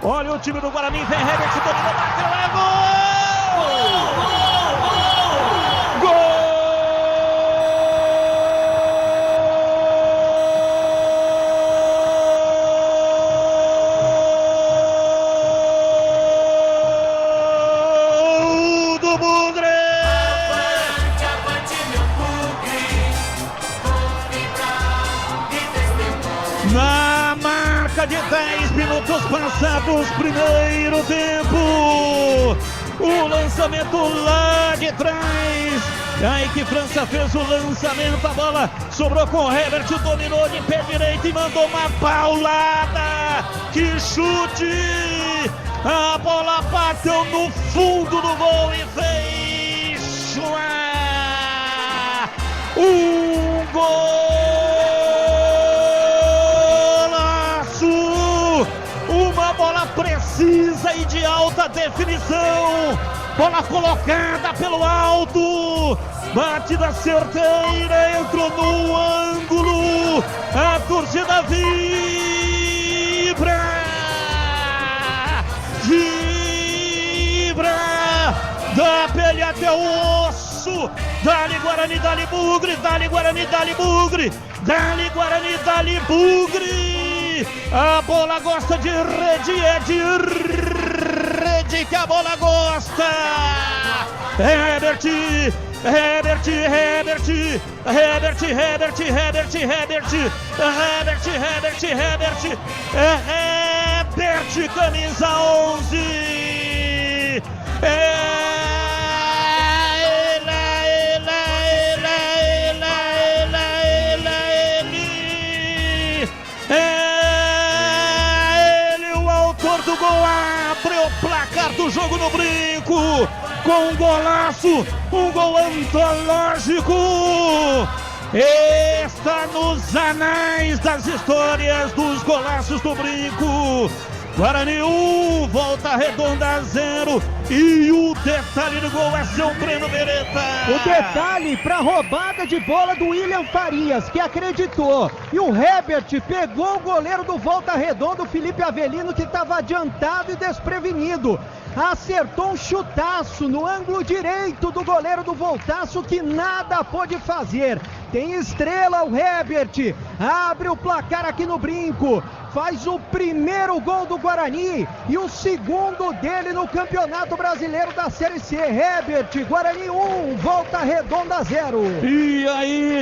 Olha o time do Guarani, vem Herbert, dominou, bateu, é gol! Gol! Do Bugre! Na marca de 10 minutos passados, primeiro tempo, o lançamento lá de trás, aí que França fez o lançamento, a bola sobrou com o Herbert, dominou de pé direito e mandou uma paulada, que chute, a bola bateu no fundo do gol e fez um gol! Uma bola precisa e de alta definição, bola colocada pelo alto, batida certeira, entrou no ângulo, a torcida vibra, da pele até o osso, dali Guarani, dali Bugre, dali Guarani, dali Bugre, dali Guarani, dali Bugre. A bola gosta de rede, é de rede que a bola gosta. Herbert, camisa 11. Do gol, abre o placar do jogo no Brinco, com um golaço, um gol antológico, está nos anais das histórias dos golaços do Brinco. Guarani 1, Volta Redonda 0, e o detalhe do gol é seu Breno Beretta. O detalhe para a roubada de bola do William Farias, que acreditou, e o Herbert pegou o goleiro do Volta Redonda, o Felipe Avelino, que estava adiantado e desprevenido. Acertou um chutaço no ângulo direito do goleiro do Voltaço, que nada pôde fazer. Tem estrela o Herbert, abre o placar aqui no Brinco, faz o primeiro gol do Guarani e o segundo dele no Campeonato Brasileiro da Série C. Herbert, Guarani 1, Volta Redonda 0. E aí?